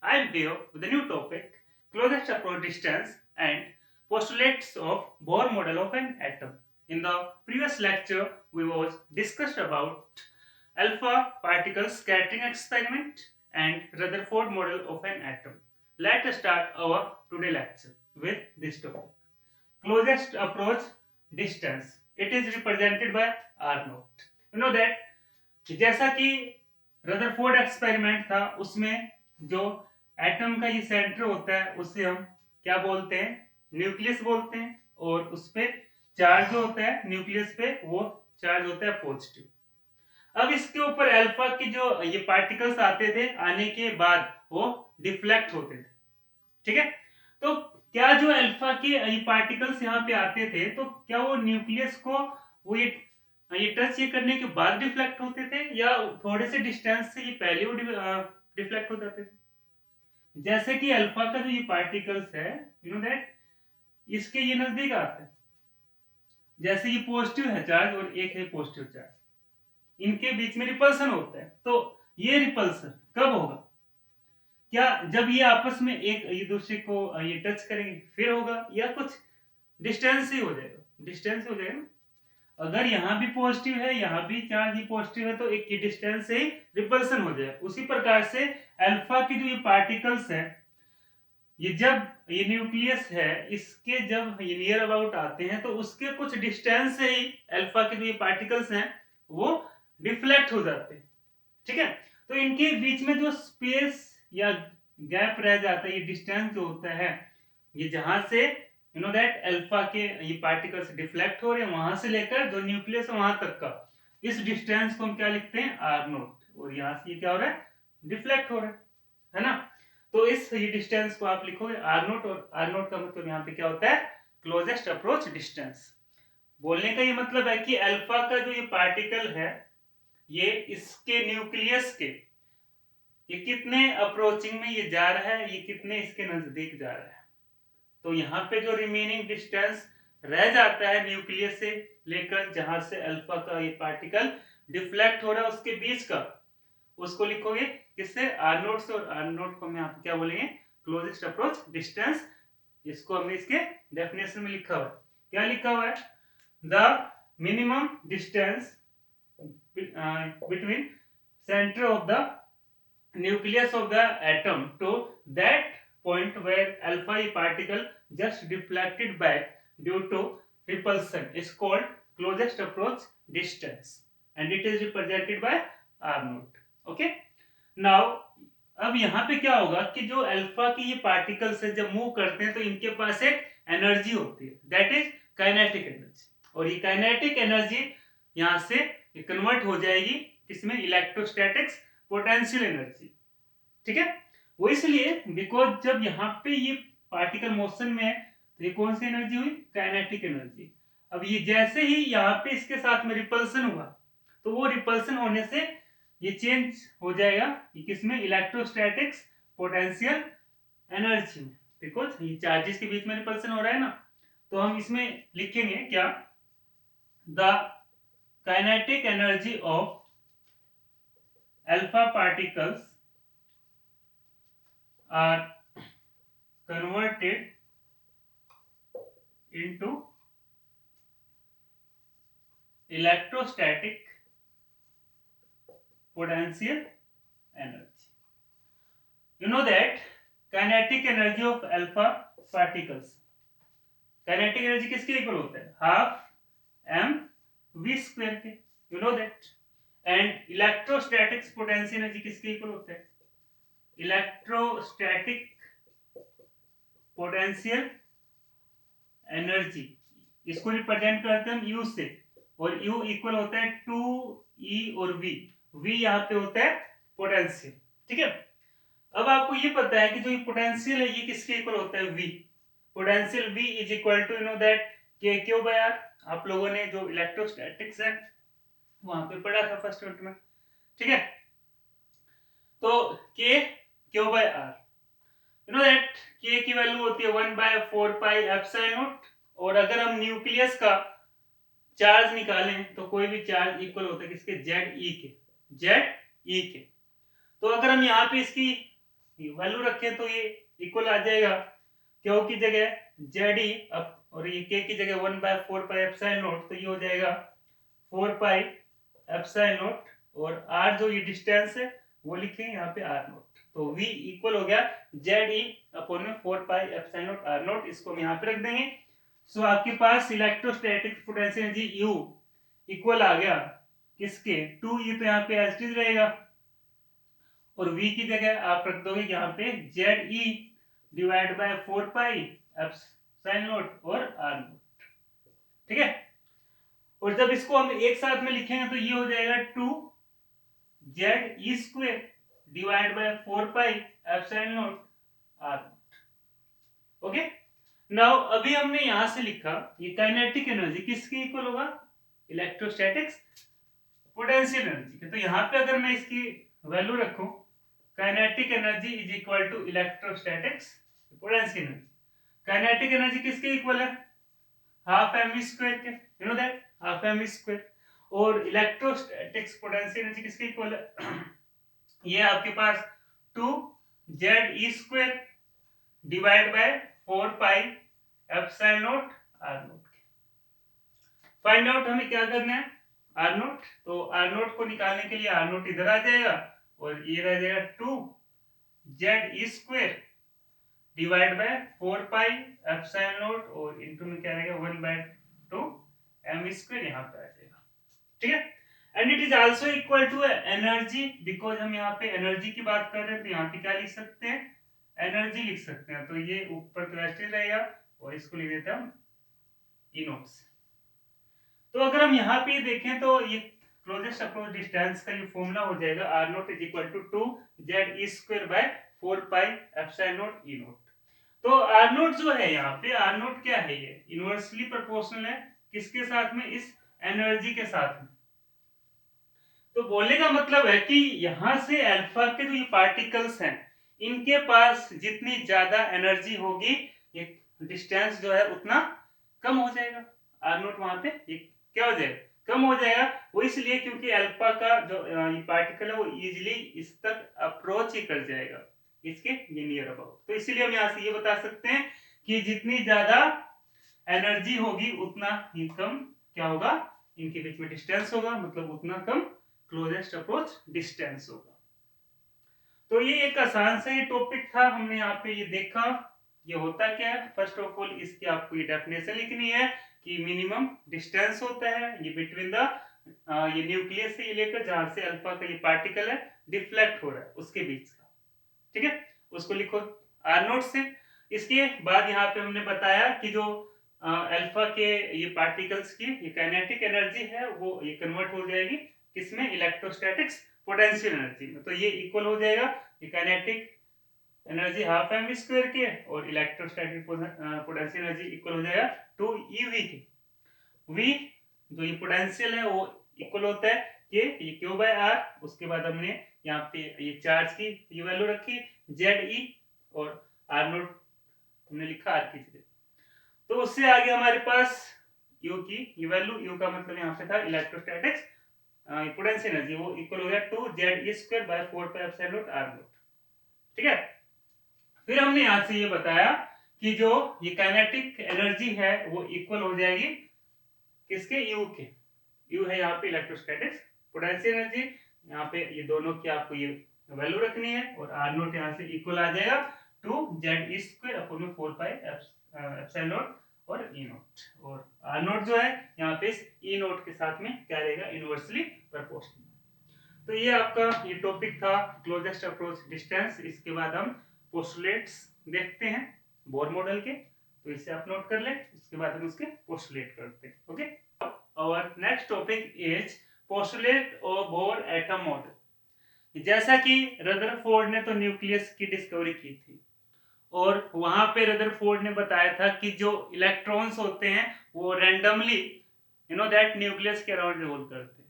I am here with a new topic, closest approach distance and postulates of Bohr model of an atom. In the previous lecture, we was discussed about alpha particle scattering experiment and Rutherford model of an atom. Let us start our today lecture with this topic. Closest approach distance. It is represented by R naught. You know that जैसा कि Rutherford experiment था उसमें जो atom का ये centre होता है उसे हम क्या बोलते हैं, न्यूक्लियस बोलते हैं, और उस पे चार्ज जो होता है न्यूक्लियस पे वो चार्ज होता है पॉजिटिव। अब इसके ऊपर अल्फा की जो ये पार्टिकल्स आते थे आने के बाद वो डिफ्लेक्ट होते थे, ठीक है। तो क्या जो अल्फा के ये पार्टिकल्स यहाँ पे आते थे तो क्या वो न्यूक्लियस को वो ये टच ये करने के बाद डिफ्लेक्ट होते थे या थोड़े से डिस्टेंस से ये पहले वो डिफ्लेक्ट हो जाते थे। जैसे कि अल्फा का जो ये पार्टिकल्स है, यू नो दैट, इसके ये नजदीक आते हैं, जैसे ये पॉजिटिव है चार्ज और एक है पॉजिटिव चार्ज, इनके बीच में रिपल्सन होता है। तो ये रिपल्सन कब होगा? क्या जब ये आपस में एक ये दूसरे को ये टच करेंगे फिर होगा, या कुछ डिस्टेंस ही हो जाएगा? डिस्टेंस हो जाएगा ना। अगर यहाँ भी पॉजिटिव है यहाँ भी चार्ज ही पॉजिटिव है तो एक की डिस्टेंस से ही रिपल्सन हो जाए। उसी प्रकार से अल्फा की जो ये पार्टिकल्स है, ये जब ये न्यूक्लियस है इसके जब ये नियर अबाउट आते हैं तो उसके कुछ डिस्टेंस से ही अल्फा के जो ये पार्टिकल्स हैं वो डिफ्लेक्ट हो जाते हैं, ठीक है। तो इनके बीच में जो स्पेस या गैप रह जाता है, ये डिस्टेंस जो होता है, ये जहां से यू नो दैट अल्फा के ये पार्टिकल्स डिफ्लेक्ट हो रहे हैं वहां से लेकर जो न्यूक्लियस है वहां तक का इस डिस्टेंस को हम क्या लिखते हैं, आर नोट। और यहां से ये क्या हो रहा है, डिफ्लेक्ट हो रहा है ना। तो इस ये डिस्टेंस को आप लिखोगे आर नोट, और आर नोट का मतलब यहाँ पे क्या होता है, क्लोजेस्ट अप्रोच डिस्टेंस। बोलने का ये मतलब है कि अल्फा का जो ये पार्टिकल है ये इसके न्यूक्लियस के ये कितने अप्रोचिंग में ये जा रहा है, ये कितने इसके नजदीक जा रहा है। तो यहाँ पे जो रिमेनिंग डिस्टेंस रह जाता है न्यूक्लियस से लेकर जहां से अल्फा का ये पार्टिकल डिफ्लेक्ट हो रहा है उसके बीच का, उसको लिखोगे किससे, आर नोट से। और आर नोट को हम यहाँ पे क्या बोलेंगे, क्लोजेस्ट अप्रोच डिस्टेंस। इसको हमने इसके डेफिनेशन में लिखा हुआ है, क्या लिखा हुआ है, the minimum distance between center of the nucleus of the atom to that point where alpha particle just deflected back due to repulsion is called closest approach distance and it is represented by r naught. Okay, now अब यहाँ पे क्या होगा कि जो alpha की ये particles है जब मूव करते हैं तो इनके पास एक एनर्जी होती है, दैट इज काइनेटिक एनर्जी। और ये काइनेटिक एनर्जी यहाँ से ये कन्वर्ट हो जाएगी किसमें, इलेक्ट्रोस्टैटिक्स पोटेंशियल एनर्जी, ठीक है। वो इसलिए बिकॉज जब यहाँ पे ये पार्टिकल मोशन में है तो ये कौन सी एनर्जी हुई, काइनेटिक एनर्जी। अब ये जैसे ही यहाँ पे इसके साथ में रिपल्सन हुआ तो वो रिपल्सन होने से ये चेंज हो जाएगा ये किसमें, इलेक्ट्रोस्टैटिक्स पोटेंशियल एनर्जी में, बिकॉज ये चार्जेस के बीच में रिपल्सन हो रहा है ना। तो हम इसमें लिखेंगे क्या, the kinetic energy of alpha particles are converted into electrostatic potential energy. You know that kinetic energy of alpha particles, kinetic energy किसके इक्वल होता है, हाफ एम v स्क्वायर के, you know that. And electrostatics potential energy किसके equal होता है, electrostatic potential energy, इसको represent करते हैं हम u से, और u इक्वल होता है 2e और v, v यहाँ पे होता है पोटेंशियल, ठीक है। अब आपको ये पता है कि जो ये पोटेंशियल है ये किसके इक्वल होता है, v। Potential v is equal to you know that K Q by R. आप लोगों ने जो इलेक्ट्रोस्टैटिक्स है वहां पे पढ़ा था फर्स्ट यूनिट में, ठीक है। तो K Q by R, you know that K की वैल्यू होती है 1/4 पाई एप्सिलॉन नॉट। और अगर हम न्यूक्लियस का चार्ज निकालें तो कोई भी चार्ज इक्वल होता है किसके, जेड ई के, जेड ई के। तो अगर हम यहाँ पे इसकी वैल्यू रखें तो ये इक्वल आ जाएगा, क्यू की जगह जेड ई और ये के की जगह 1/4πε0, तो ये हो जाएगा 4πε0, और आर जो ये डिस्टेंस है वो लिखें यहाँ पे आर नोट, तो v इक्वल हो गया जेड ई अपॉन में 4πε0 आर नोट, इसको हम यहाँ पे रख देंगे। सो आपके पास electrostatic potential energy U equal आ गया किसके 2e, तो यहाँ पे एज इट इज रहेगा, और v की जगह आप रख दोगे यहाँ पे जेड ई डिवाइड बाय 4πε0 और आर नोट। ठीक है, और जब इसको हम एक साथ में लिखेंगे तो ये हो जाएगा 2z² divide by 4πε0 r naught. Okay, now अभी हमने यहां से लिखा ये काइनेटिक एनर्जी किसके इक्वल होगा, इलेक्ट्रोस्टैटिक्स पोटेंशियल एनर्जी के। तो यहाँ पे अगर मैं इसकी वैल्यू रखूं, kinetic energy is equal to electrostatics potential energy. Kinetic energy किसके इक्वल है, हाफ एम स्क्वायर के, you know that, half M square. और इलेक्ट्रोस्टैटिक्स पोटेंशियल एनर्जी किसके इक्वल है ये आपके पास 2z² divide by 4πε0 r note. Find out हमें क्या करना है, आर नोट। तो आर नोट को निकालने के लिए आर नोट इधर आ जाएगा और ये रह जाएगा 2z² डिवाइड बाय 4πε0 और इनटू में क्या रहेगा 1/2m² यहाँ पे आ जाएगा। ठीक है, and it is also equal to energy, because हम यहाँ पे एनर्जी की बात कर रहे हैं, तो यहाँ पे क्या लिख सकते हैं, एनर्जी लिख सकते हैं। तो ये ऊपर तो ऐसे रहेगा और इसको लिख देते हैं हम ई नोट से। तो अगर हम यहाँ पे देखें तो ये क्लोजेस्ट अप्रोच डिस्टेंस का ये फॉर्मूला हो जाएगा r naught is equal to 2z² by 4πε0 e naught. तो आर नोट जो है यहाँ पे, आर नोट क्या है, ये इनवर्सली प्रोपोर्शनल है किसके साथ में, इस एनर्जी के साथ में। तो बोलने का मतलब है कि यहां से अल्फा के जो ये पार्टिकल्स हैं इनके पास जितनी ज्यादा एनर्जी होगी, ये डिस्टेंस जो है उतना कम हो जाएगा, आर नोट वहां पे ये क्या हो जाएगा, कम हो जाएगा। वो इसलिए क्योंकि अल्फा का जो ये पार्टिकल है वो इजीली इस तक अप्रोच ही कर जाएगा, इसके ये नियर अबाउट। तो इसीलिए हम यहाँ से ये बता सकते हैं कि जितनी ज्यादा एनर्जी होगी उतना ही कम क्या होगा, इनके बीच में डिस्टेंस होगा, मतलब उतना कम क्लोजेस्ट अप्रोच डिस्टेंस होगा। तो ये एक आसान सा ये टॉपिक था, हमने यहाँ पे ये देखा ये होता क्या है। फर्स्ट ऑफ ऑल इसकी आपको ये डेफिनेशन लिखनी है कि मिनिमम डिस्टेंस होता है ये बिटवीन द ये न्यूक्लियस से ये लेकर जहां से अल्फा का ये पार्टिकल है डिफ्लेक्ट हो रहा है उसके बीच का। ठीक है, उसको लिखो आर नोट से। इसके बाद यहाँ पे हमने बताया कि जो अल्फा के ये पार्टिकल्स की ये काइनेटिक एनर्जी है वो ये कन्वर्ट हो जाएगी किसमें, इलेक्ट्रोस्टैटिक्स पोटेंशियल एनर्जी में। तो ये इक्वल हो जाएगा ये kinetic energy half M square के और इलेक्ट्रोस्टैटिक पोटेंशियल एनर्जी इक्वल हो जाएगा 2ev के। v जो ये पोटेंशियल है वो इक्वल होता है कि ये q बाय r, उसके बाद हमने यहाँ पे ये चार्ज की ये वैल्यू रखी ze और r नोट हमने लिखा r की जगह। तो उससे आगे हमारे पास u की ये वैल्यू, u का मतलब यहाँ पे था इलेक्ट्रोस्टैटिक्स पोटेंशियल एनर्जी, वो इक्वल हो गया 2ze² बाय 4πε0 r नोट। ठीक है, फिर हमने यहां से ये बताया कि जो ये काइनेटिक एनर्जी है वो इक्वल हो जाएगी किसके, u के। u है यहाँ पे इलेक्ट्रोस्टैटिक्स पोटेंशियल एनर्जी, यहाँ पे ये दोनों की आपको ये वैल्यू रखनी है और r नोट यहाँ से इक्वल आ जाएगा 2z² अपॉन 4πε0 और e नोट। और r नोट जो है यहाँ पे इस e नोट के साथ में क्या रहेगा, इनवर्सली प्रोपोर्शनल। तो ये आपका ये टॉपिक था क्लोजेस्ट अप्रोच डिस्टेंस। इसके बाद हम पोस्टुलेट्स देखते हैं बोर मॉडल के, तो इसे आप नोट कर लें, उसके बाद हम उसके पोस्टुलेट करते हैं। ओके, और next topic is postulate of bore atom model. जैसा कि रदरफोर्ड ने तो न्यूक्लियस की डिस्कवरी की थी और वहां पे रदरफोर्ड ने बताया था कि जो इलेक्ट्रॉन्स होते हैं वो randomly you know that nucleus के अराउंड रिवॉल्व करते हैं।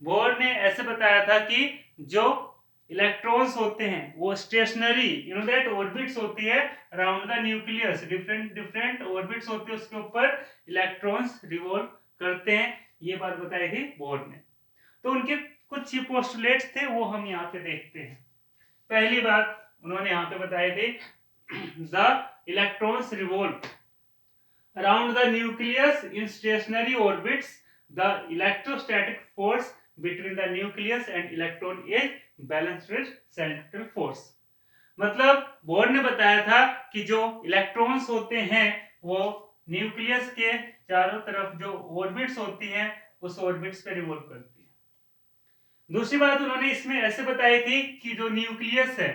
बोर ने ऐसे बताया था कि जो इलेक्ट्रॉन्स होते हैं वो stationary you know that orbits होती है around the nucleus, different orbits होते हैं उसके ऊपर इलेक्ट्रॉन्स रिवॉल्व करते हैं, ये बात बताई थी बोर ने। तो उनके कुछ ये पोस्टुलेट्स थे वो हम यहाँ पे देखते हैं। पहली बात उन्होंने यहाँ पे बताए थे the electrons revolve around the nucleus in stationary orbits. The electrostatic force between the nucleus and electron is balanced with centripetal force. मतलब बोर ने बताया था कि जो इलेक्ट्रॉन्स होते हैं वो न्यूक्लियस के चारों तरफ जो ऑर्बिट्स होती हैं उस ऑर्बिट्स पे रिवॉल्व करती है। दूसरी बात उन्होंने इसमें ऐसे बताई थी कि जो न्यूक्लियस है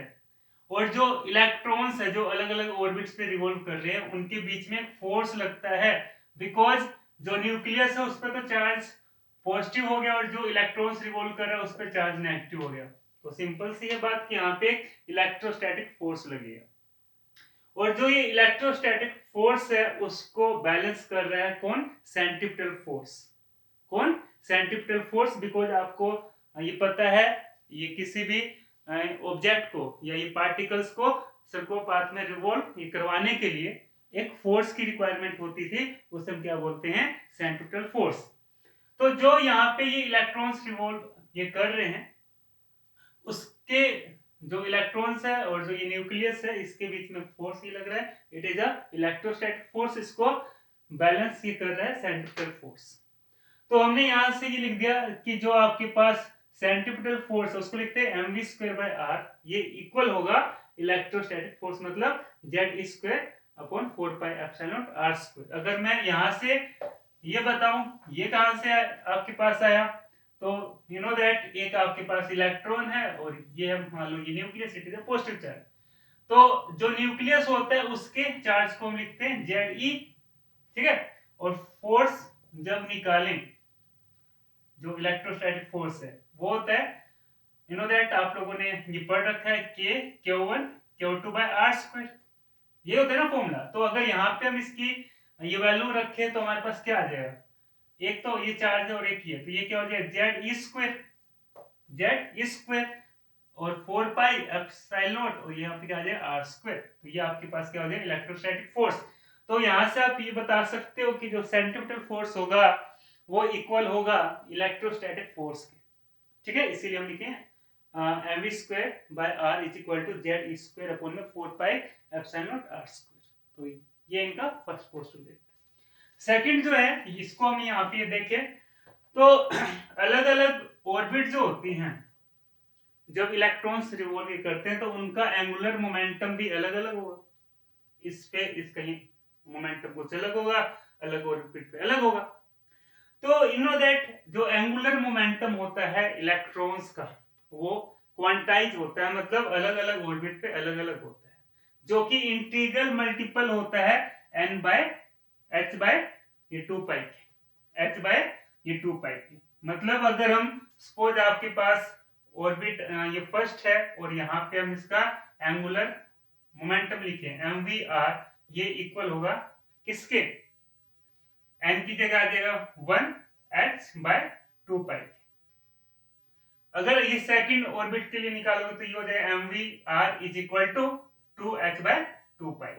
और जो इलेक्ट्रॉन्स है जो अलग अलग ऑर्बिट्स पे रिवॉल्व कर रहे हैं उनके बीच में फोर्स लगता है, बिकॉज जो न्यूक्लियस है उस पर तो चार्ज पॉजिटिव हो गया और जो इलेक्ट्रॉन्स रिवॉल्व कर रहा है उस पर चार्ज नेगेटिव हो गया। तो सिंपल सी है बात कि यहाँ पे इलेक्ट्रोस्टैटिक फोर्स लगेगा और जो ये इलेक्ट्रोस्टैटिक फोर्स है उसको बैलेंस कर रहा है कौन? Centripetal force. कौन? Centripetal force. बिकॉज आपको ये पता है ये किसी भी ऑब्जेक्ट को या ये पार्टिकल्स को सर्कुलर पाथ में रिवॉल्व करवाने के लिए एक फोर्स की रिक्वायरमेंट होती थी, उसे हम क्या बोलते हैं? Centripetal force. तो जो यहाँ पे ये इलेक्ट्रॉन्स रिवॉल्व ये कर रहे हैं उसके जो इलेक्ट्रॉन्स है और जो ये न्यूक्लियस है इसके बीच में फोर्स ये लग रहा है, it is a electrostatic force. इसको बैलेंस ये कर रहा है सेंट्रिपेटल फोर्स। तो हमने यहां से ये लिख दिया कि जो आपके पास सेंट्रिपेटल फोर्स है उसको लिखते हैं mv स्क्वायर बाय r, ये इक्वल होगा इलेक्ट्रोस्टैटिक फोर्स मतलब z square upon 4 pi epsilon r square. अगर मैं यहां से ये बताऊं ये कहां से आपके पास आया, तो यू नो दैट एक आपके पास इलेक्ट्रॉन है और ये है मान लो ये nucleus, it is a positive charge. तो जो न्यूक्लियस होता है उसके चार्ज को हम लिखते हैं Ze, ठीक है। और फोर्स जब निकालें जो इलेक्ट्रोस्टैटिक फोर्स है वो होता है यू नो दैट आप लोगों ने ये पढ़ रखा है K Q1 Q2 bye R square, ये होता है ना फॉर्मूला। तो अगर यहाँ पे हम इसकी ये वैल्यू रखें तो हमारे पास क्या आ जाएगा? एक तो ये चार्ज है और एक ये, तो ये क्या हो जाएगा? Z स्क्वायर और 4 पाई एप्सिलॉन नॉट और ये यहाँ पे क्या आ जाएगा? R square. तो ये आपके पास क्या हो जाएगा? Electrostatic force. तो यहाँ से आप ये बता सकते हो कि जो सेंट्रिपेटल फोर्स होगा वो इक्वल होगा इलेक्ट्रोस्टैटिक फोर्स के, ठीक है। इसीलिए हम लिखे mv square by r is equal to z square upon में 4 pi epsilon naught r square. तो ये इनका फर्स्ट पोस्टुलेट। सेकंड जो है इसको हम यहाँ पे देखें तो अलग अलग ऑर्बिट जो होती हैं जब इलेक्ट्रॉन्स रिवॉल्व करते हैं तो उनका एंगुलर मोमेंटम भी अलग अलग होगा। इस पे इस कहीं मोमेंटम कुछ अलग होगा, अलग ऑर्बिट पे अलग होगा। तो यू नो दैट जो एंगुलर मोमेंटम होता है इलेक्ट्रॉन्स का वो क्वांटाइज होता है, मतलब अलग अलग ऑर्बिट पे अलग अलग होता है, जो कि इंटीग्रल मल्टीपल होता है n बाय h बाय ये 2 पाई के, h बाय ये 2 पाई के। मतलब अगर हम सपोज आपके पास ऑर्बिट ये फर्स्ट है और यहाँ पे हम इसका एंगुलर मोमेंटम लिखे mvr, ये इक्वल होगा किसके? n की जगह आ जाएगा 1h बाय 2 पाई। अगर ये सेकंड ऑर्बिट के लिए निकालोगे तो ये हो जाएगा mvr is equal to 2h by 2 pi,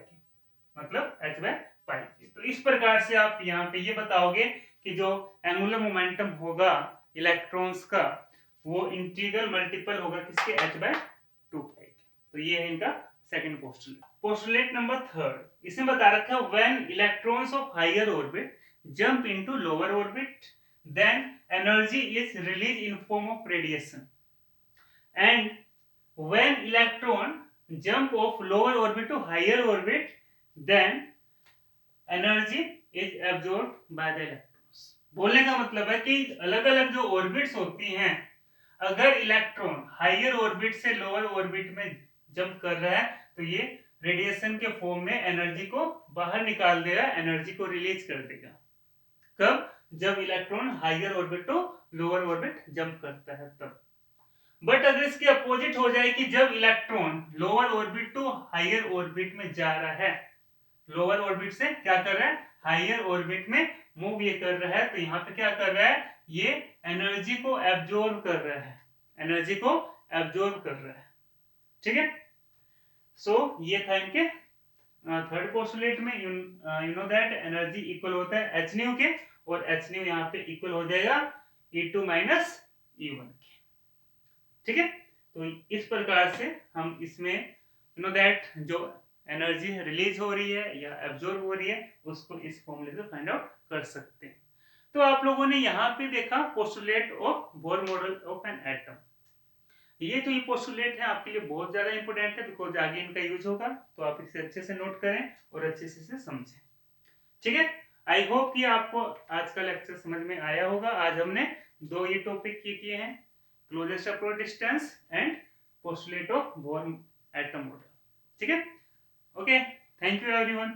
मतलब h बाय पाई। तो इस प्रकार से आप यहाँ पे ये बताओगे कि जो एंगुलर मोमेंटम होगा इलेक्ट्रॉन्स का वो इंटीग्रल मल्टीपल होगा किसके? h by 2 pi. तो ये है इनका second postulate. Postulate number third, इसमें बता रखा है when electrons of higher orbit jump into lower orbit, then energy is released in form of radiation, and when electron jump of lower orbit to higher orbit, then energy is absorbed by the electrons. बोलने का मतलब है कि अलग अलग जो orbits होती हैं, अगर इलेक्ट्रॉन हायर ऑर्बिट से लोअर ऑर्बिट में जंप कर रहा है तो ये रेडिएशन के फॉर्म में एनर्जी को बाहर निकाल देगा, एनर्जी को रिलीज कर देगा। कब? जब electron higher orbit to lower orbit jump करता है तब। बट अगर इसके अपोजिट हो जाए कि जब electron lower orbit to higher orbit में जा रहा है, लोअर ऑर्बिट से क्या कर रहा है? हायर ऑर्बिट में मूव ये कर रहा है, तो यहाँ पे क्या कर रहा है? ये एनर्जी को एब्जॉर्ब कर रहा है, एनर्जी को एब्जॉर्ब कर रहा है, ठीक है। सो ये था इनके थर्ड पोस्टुलेट में you know that energy equal होता है h न्यू के, और h न्यू यहाँ पे इक्वल हो जाएगा E2 माइनस E1 के, ठीक है। तो इस प्रकार से हम इसमें यू नो दैट जो एनर्जी रिलीज हो रही है या एब्जॉर्ब हो रही है उसको इस फॉर्मूले से फाइंड आउट कर सकते हैं। तो आप लोगों ने यहाँ पे देखा postulate of Bohr model of an atom. ये जो ये पोस्टुलेट है आपके लिए बहुत ज्यादा इंपॉर्टेंट है बिकॉज आगे इनका यूज होगा, तो आप इसे अच्छे से नोट करें और अच्छे से इसे समझें। ठीक है, आई होप कि आपको आज का लेक्चर समझ में आया होगा। आज हमने दो ये टॉपिक किए हैं, closest approach distance and postulate of bore atom model. ठीक है, ओके, थैंक यू एवरीवन।